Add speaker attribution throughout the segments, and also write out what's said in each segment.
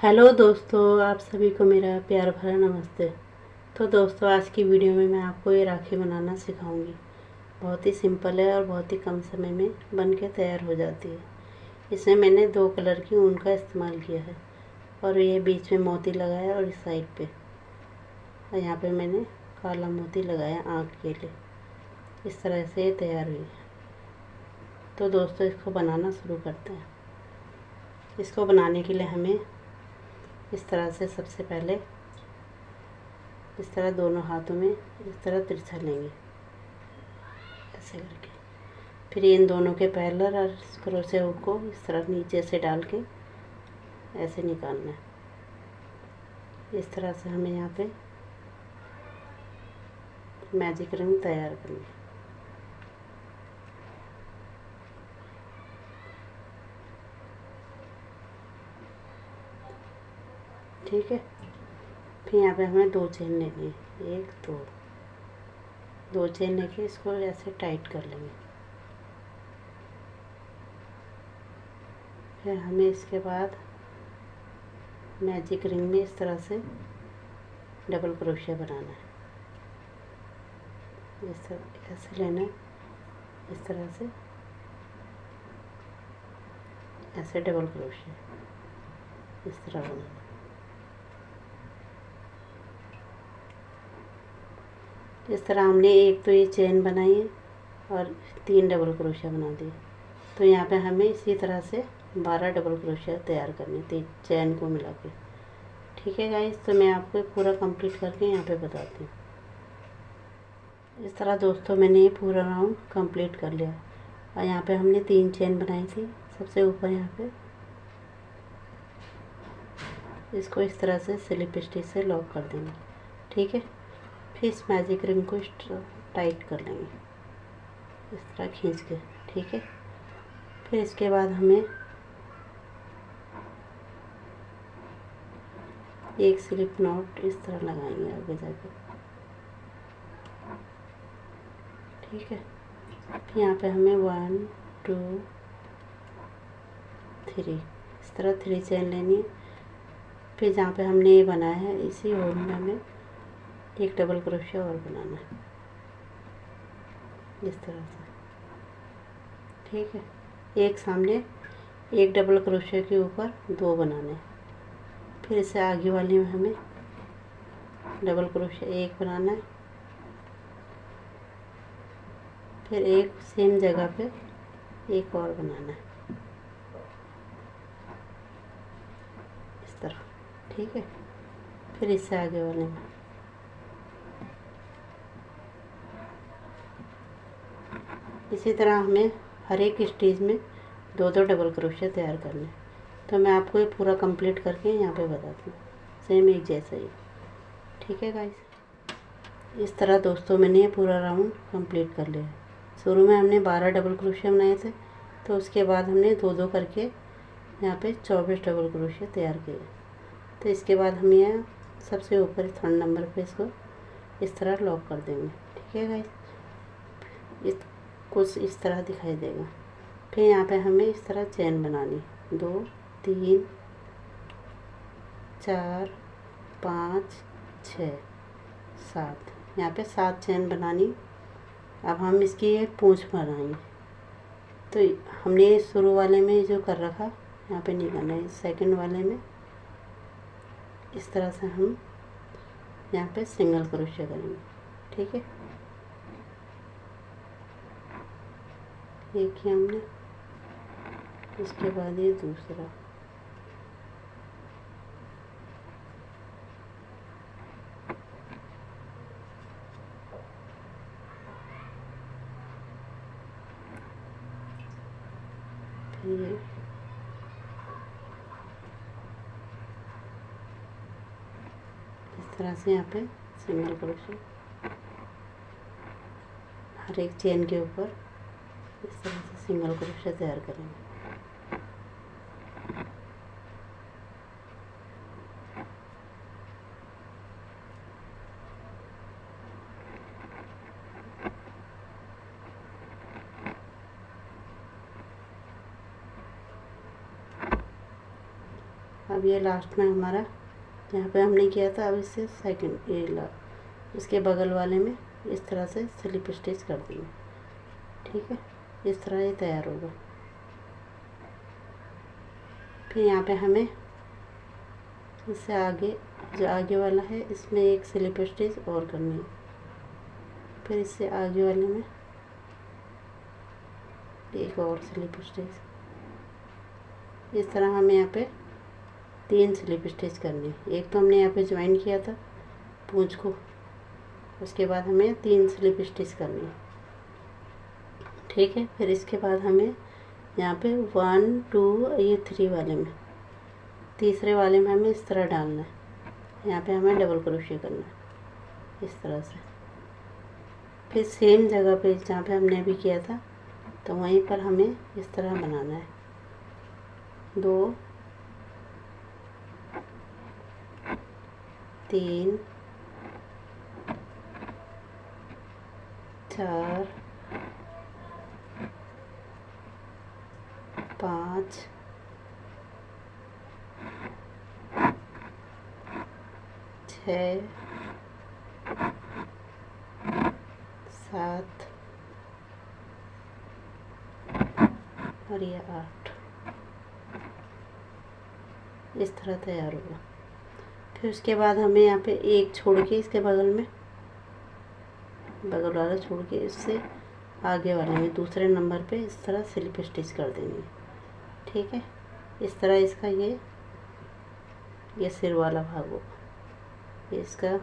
Speaker 1: Hello दोस्तों, आप सभी को मेरा प्यार भरा नमस्ते। तो दोस्तों, आज की वीडियो में मैं आपको ये राखी बनाना सिखाऊंगी। बहुत ही सिंपल है और बहुत ही कम समय में बन के तैयार हो जाती है। इसमें मैंने 2 कलर की ऊन का इस्तेमाल किया है और ये बीच में मोती लगाया और इस साइड पे और यहाँ पे मैंने काला मोती लगाया आँख के लिए। इस तरह से ये तैयार हुई है। तो दोस्तों, इसको बनाना शुरू करते हैं। इसको बनाने के लिए हमें इस तरह से सबसे पहले इस तरह दोनों हाथों में इस तरह तिरछा लेंगे ऐसे करके। फिर इन दोनों के पैरेलल और क्रोशे हुक को इस तरह नीचे से डाल के ऐसे निकालना है। इस तरह से हमें यहाँ पे मैजिक रिंग तैयार करनी है। ठीक है। फिर यहाँ पे हमें 2 चेन लेनी है, 1 2 चेन लेके इसको ऐसे टाइट कर लेंगे। फिर हमें इसके बाद मैजिक रिंग में इस तरह से डबल क्रोशिया बनाना है। इस तरह ऐसे लेना है, इस तरह से ऐसे डबल क्रोशिया इस तरह बनाना है। इस तरह हमने एक तो ये चेन बनाई है और 3 डबल क्रोशिया बना दिए। तो यहाँ पे हमें इसी तरह से 12 डबल क्रोशिया तैयार करनी थी चेन को मिला के। ठीक है गाइस, तो मैं आपको पूरा कंप्लीट करके यहाँ पे बताती हूँ। इस तरह दोस्तों, मैंने ये पूरा राउंड कंप्लीट कर लिया और यहाँ पे हमने 3 चेन बनाई थी सबसे ऊपर। यहाँ पे इसको इस तरह से स्लिप स्टिच से लॉक कर देंगे। ठीक है। फिर इस मैजिक रिंग को टाइट कर लेंगे इस तरह खींच के। ठीक है। फिर इसके बाद हमें एक स्लिप नॉट इस तरह लगाएंगे आगे जाके। ठीक है। फिर यहाँ पे हमें 1 2 3 इस तरह 3 चेन लेनी है। फिर जहाँ पे हमने ये बनाया है इसी होल में हमें एक डबल क्रोशिया और बनाना है इस तरह से। ठीक है। एक सामने एक डबल क्रोशिया के ऊपर 2 बनाने हैं। फिर इससे आगे वाले में हमें डबल क्रोशिया 1 बनाना है। फिर एक सेम जगह पे एक और बनाना है इस तरह। ठीक है। फिर इससे आगे वाले में इसी तरह हमें हर एक स्टेज में 2 डबल क्रोशिया तैयार करने हैं। तो मैं आपको ये पूरा कंप्लीट करके यहाँ पे बताती हूँ, सेम एक जैसा ही। ठीक है गाइस, इस तरह दोस्तों मैंने ये पूरा राउंड कंप्लीट कर लिया है। शुरू में हमने 12 डबल क्रोशिया बनाए थे, तो उसके बाद हमने 2 करके यहाँ पे 24 डबल क्रोशिया तैयार किए। तो इसके बाद हम यहाँ सबसे ऊपर 3rd नंबर पे इसको इस तरह लॉक कर देंगे। ठीक है गाइस, इस कुछ इस तरह दिखाई देगा। फिर यहाँ पे हमें इस तरह चेन बनानी, 2 3 4 5 6 7, यहाँ पे 7 चेन बनानी। अब हम इसकी ये पूँछ बनाएंगे। तो हमने शुरू वाले में जो कर रखा यहाँ पे नहीं करना है, सेकंड वाले में इस तरह से हम यहाँ पे सिंगल क्रोशिया करेंगे। ठीक है। एक ही हमने, इसके बाद ये दूसरा, फिर ये इस तरह से यहाँ पे सिंगल क्रोशिया हर एक चेन के ऊपर इस तरह से सिंगल क्रोशिया तैयार करेंगे। अब ये लास्ट में हमारा यहाँ पे हमने किया था, अब इससे सेकंड इसके बगल वाले में इस तरह से स्लिप स्टिच कर देंगे। ठीक है, इस तरह ये तैयार होगा। फिर यहाँ पे हमें इससे आगे जो आगे वाला है इसमें एक स्लिप स्टिच और करनी है। फिर इससे आगे वाले में एक और स्लिप स्टिच। इस तरह हमें यहाँ पे 3 स्लिप स्टिच करनी है। एक तो हमने यहाँ पे ज्वाइन किया था पूंछ को, उसके बाद हमें 3 स्लिप स्टिच करनी है। ठीक है, फिर इसके बाद हमें यहाँ पे 1 2 ये 3 वाले में, तीसरे वाले में हमें इस तरह डालना है। यहाँ पे हमें डबल क्रोशिया करना है इस तरह से। फिर सेम जगह पे जहाँ पे हमने अभी किया था तो वहीं पर हमें इस तरह बनाना है। 2 3 4 5 6 7 और ये 8। इस तरह तैयार होगा। फिर उसके बाद हमें यहाँ पे एक छोड़ के इसके बगल में, बगल वाला छोड़ के इससे आगे वाले में दूसरे नंबर पे इस तरह स्लिप स्टिच कर देंगे। ठीक है, इस तरह इसका ये सिर वाला भाग होगा, इसका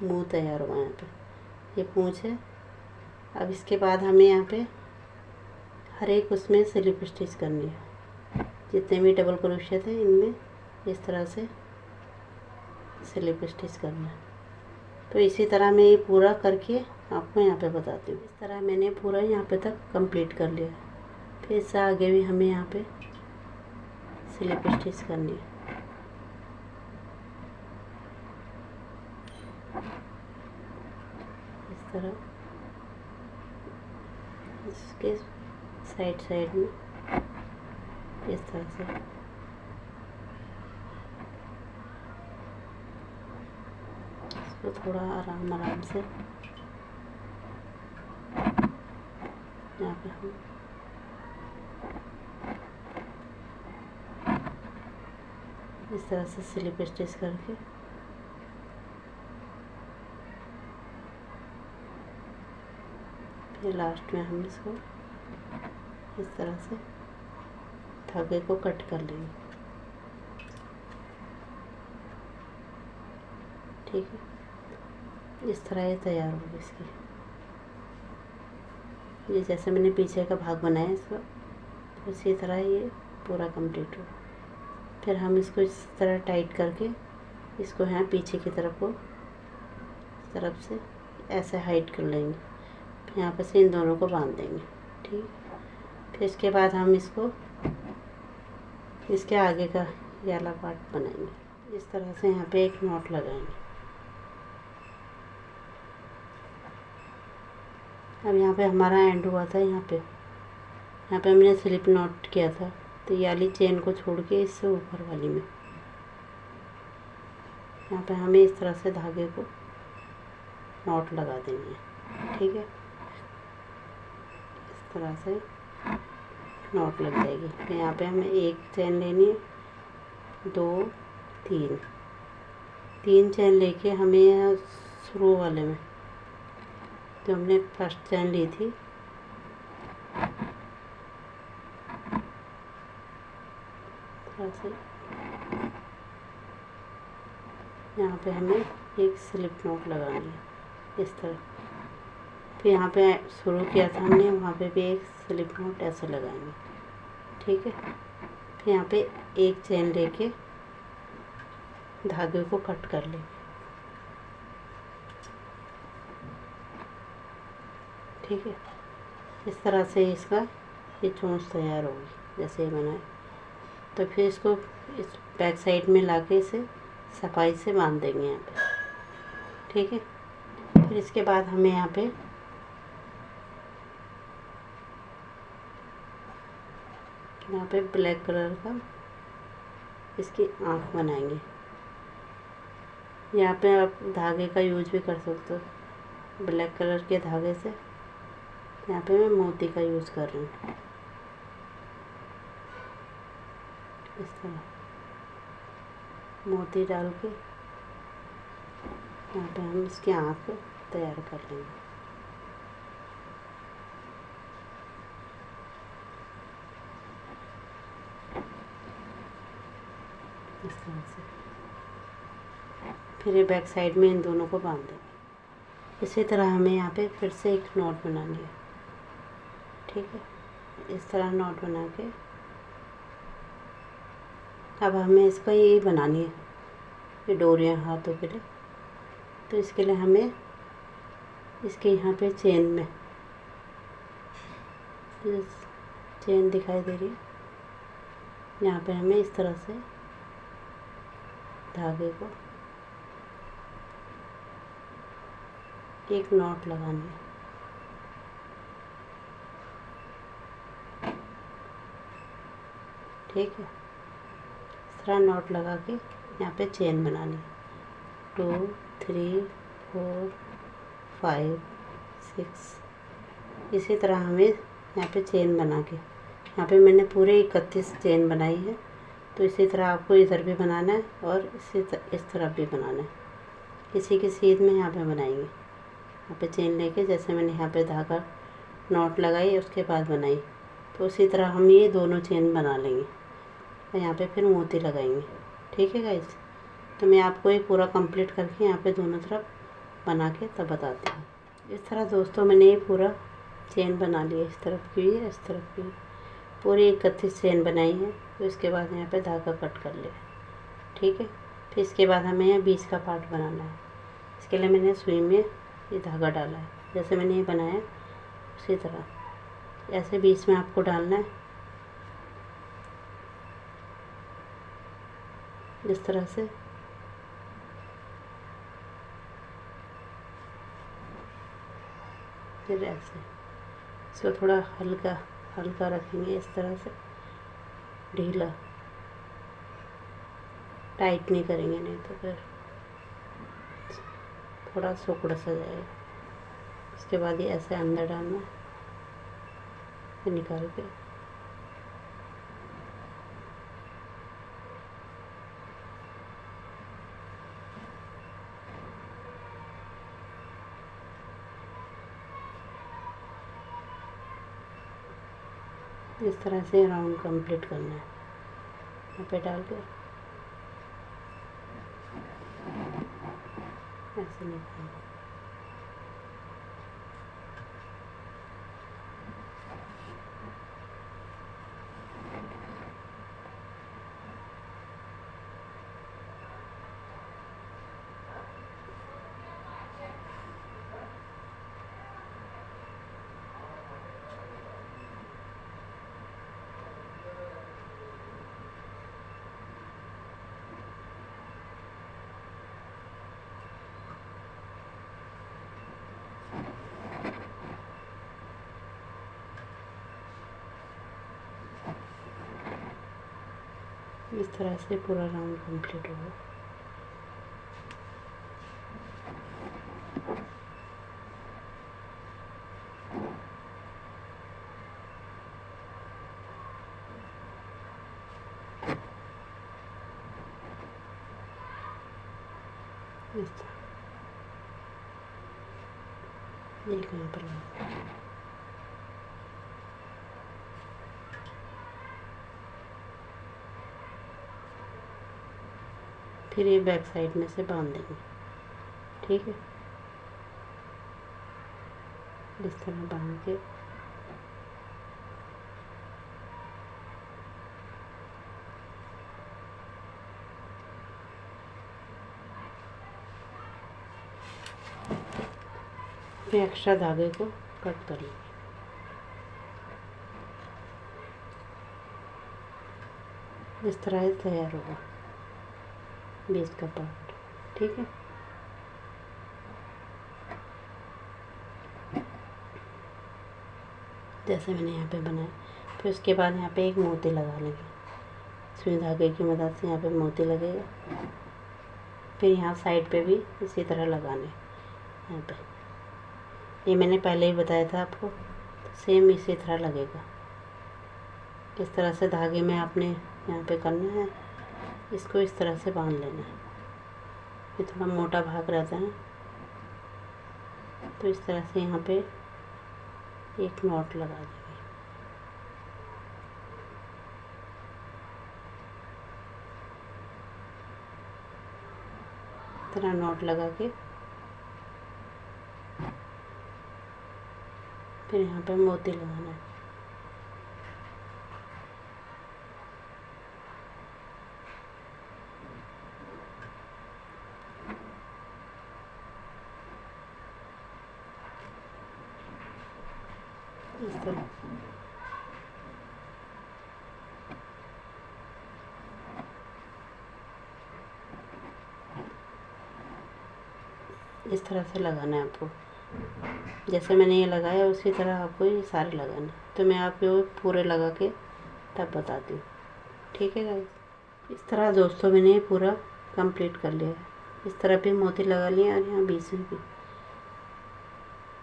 Speaker 1: मुंह तैयार हुआ। यहाँ पे ये पूंछ है। अब इसके बाद हमें यहाँ पे हर एक उसमें स्लिप स्टिच करनी है। जितने भी डबल क्रोशिया थे इनमें इस तरह से स्लिप स्टिच करना है। तो इसी तरह मैं ये पूरा करके आपको यहाँ पे बताती हूँ। इस तरह मैंने पूरा यहाँ पे तक कंप्लीट कर लिया। फिर इससे आगे भी हमें यहाँ पे स्लिप स्टिच करनी है। इस तरह इसके साइड में इस तरह से इसको थोड़ा आराम से यहाँ पे हम इस तरह से स्लिप स्टिच करके फिर लास्ट में हम इसको इस तरह से धागे को कट कर लेंगे। ठीक है, इस तरह ये तैयार होगी इसकी। ये जैसे मैंने पीछे का भाग बनाया इसका, उसी तरह ये पूरा कंप्लीट हो। फिर हम इसको इस तरह टाइट करके इसको यहाँ पीछे की तरफ को इस तरफ से ऐसे हाइट कर लेंगे। फिर यहाँ पर से इन दोनों को बांध देंगे। ठीक, फिर इसके बाद हम इसको इसके आगे का ये वाला पार्ट बनाएंगे। इस तरह से यहाँ पे एक नॉट लगाएंगे। अब यहाँ पे हमारा एंड हुआ था। यहाँ पे हमने स्लिप नॉट किया था, तो ये वाली चेन को छोड़ के इससे ऊपर वाली में यहाँ पे हमें इस तरह से धागे को नॉट लगा देनी है। ठीक है, इस तरह से नॉट लग जाएगी। फिर यहाँ पे हमें एक चेन लेनी है, 2 3 चेन लेके हमें यहाँ शुरू वाले में जो हमने फर्स्ट चेन ली थी थोड़ा सा यहाँ पे हमें एक स्लिप नॉट लगानी है इस तरह। फिर यहाँ पे शुरू किया था हमने, वहाँ पे भी एक स्लिप नॉट ऐसे लगाएंगे। ठीक है, फिर यहाँ पे एक चेन लेके धागे को कट कर लेंगे। ठीक है, इस तरह से इसका ये चोंच तैयार होगी जैसे ये बनाए। तो फिर इसको इस बैक साइड में लाके इसे सफाई से बांध देंगे यहाँ पे। ठीक है, फिर इसके बाद हमें यहाँ पे ब्लैक कलर का इसकी आँख बनाएंगे। यहाँ पे आप धागे का यूज भी कर सकते हो, ब्लैक कलर के धागे से। यहाँ पे मैं मोती का यूज़ कर रही हूँ। इस तरह मोती डाल के यहाँ पे हम इसकी आँख तैयार कर लेंगे। इस तरह से फिर ये बैक साइड में इन दोनों को बांध देंगे। इसी तरह हमें यहाँ पे फिर से एक नॉट बनानी है। ठीक है, इस तरह नॉट बना के अब हमें इसका ये बनानी है, ये डोरियाँ हाथों के लिए। तो इसके लिए हमें इसके यहाँ पे चेन में चेन दिखाई दे रही है, यहाँ पे हमें इस तरह से धागे को एक नॉट लगानी है। ठीक है, इस तरह नॉट लगा के यहाँ पे चेन बनानी है। 2 3 4 5 6। इसी तरह हमें यहाँ पे चेन बना के, यहाँ पे मैंने पूरे 31 चेन बनाई है। तो इसी तरह आपको इधर भी बनाना है और इस तरफ भी बनाना है। इसी की सीध में यहाँ पे बनाएंगे। यहाँ पे चेन लेके जैसे मैंने यहाँ पे धागा नॉट लगाई उसके बाद बनाई, तो उसी तरह हम ये दोनों चेन बना लेंगे और यहाँ पे फिर मोती लगाएंगे। ठीक है गाइस, तो मैं आपको ये पूरा कंप्लीट करके यहाँ पे दोनों तरफ बना के तब बताती हूँ। इस तरह दोस्तों मैंने ये पूरा चेन बना लिया, इस तरफ की है इस तरफ की, पूरी 31 चेन बनाई है। तो इसके बाद यहाँ पे धागा कट कर लिया। ठीक है, फिर इसके बाद हमें यहाँ बीच का पार्ट बनाना है। इसके लिए मैंने सुई में ये धागा डाला है, जैसे मैंने ये बनाया उसी तरह ऐसे बीच में आपको डालना है। इस तरह से फिर ऐसे इसको थोड़ा हल्का हल्का रखेंगे, इस तरह से ढीला, टाइट नहीं करेंगे, नहीं तो फिर थोड़ा सोकड़ सा जाएगा। उसके बाद ये ऐसे अंदर डालना है, फिर निकाल के इस तरह से राउंड कंप्लीट करना है। यहाँ पे डाल के ऐसे निकालना। इस तरह से पूरा राउंड कंप्लीट होगा। इस तरह ये कहीं पर फिर ये बैक साइड में से बांध देंगे। ठीक है, इस तरह बांध के फिर एक्स्ट्रा धागे को कट कर लेंगे। इस तरह से तैयार होगा बीच का पार्ट। ठीक है, जैसे मैंने यहाँ पे बनाया। फिर उसके बाद यहाँ पे एक मोती लगा लेंगे, सुई धागे की मदद से यहाँ पे मोती लगेगा। फिर यहाँ साइड पे भी इसी तरह लगाने यहाँ पे, ये मैंने पहले ही बताया था आपको। तो सेम इसी तरह लगेगा। इस तरह से धागे में आपने यहाँ पे करना है, इसको इस तरह से बांध लेना है। ये थोड़ा मोटा भाग रहता है, तो इस तरह से यहाँ पे एक नॉट लगा देंगे। तरह नॉट लगा के फिर यहाँ पे मोती लगाना है। इस तरह से लगाना है आपको। जैसे मैंने ये लगाया उसी तरह आपको ये सारे लगाना है। तो मैं आपको पूरे लगा के तब बताती हूँ, ठीक है गाइस। इस तरह दोस्तों मैंने ये पूरा कंप्लीट कर लिया है। इस तरह भी मोती लगा लिए और यहाँ बीच में भी।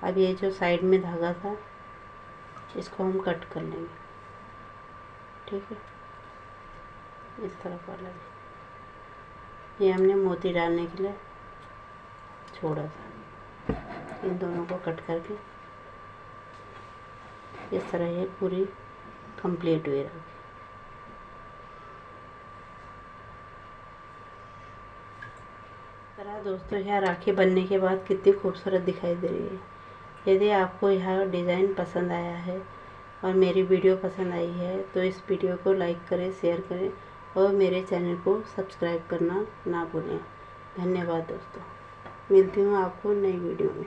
Speaker 1: अब ये जो साइड में धागा था इसको हम कट कर लेंगे, ठीक है। इस तरह कर लेंगे। ये हमने मोती डालने के लिए छोड़ा था, इन दोनों को कट करके इस तरह ये पूरी कंप्लीट हुई रखी। तरह दोस्तों यह राखी बनने के बाद कितनी खूबसूरत दिखाई दे रही है। यदि आपको यह डिज़ाइन पसंद आया है और मेरी वीडियो पसंद आई है तो इस वीडियो को लाइक करें, शेयर करें और मेरे चैनल को सब्सक्राइब करना ना भूलें। धन्यवाद दोस्तों। मिलती हूँ आपको नई वीडियो में।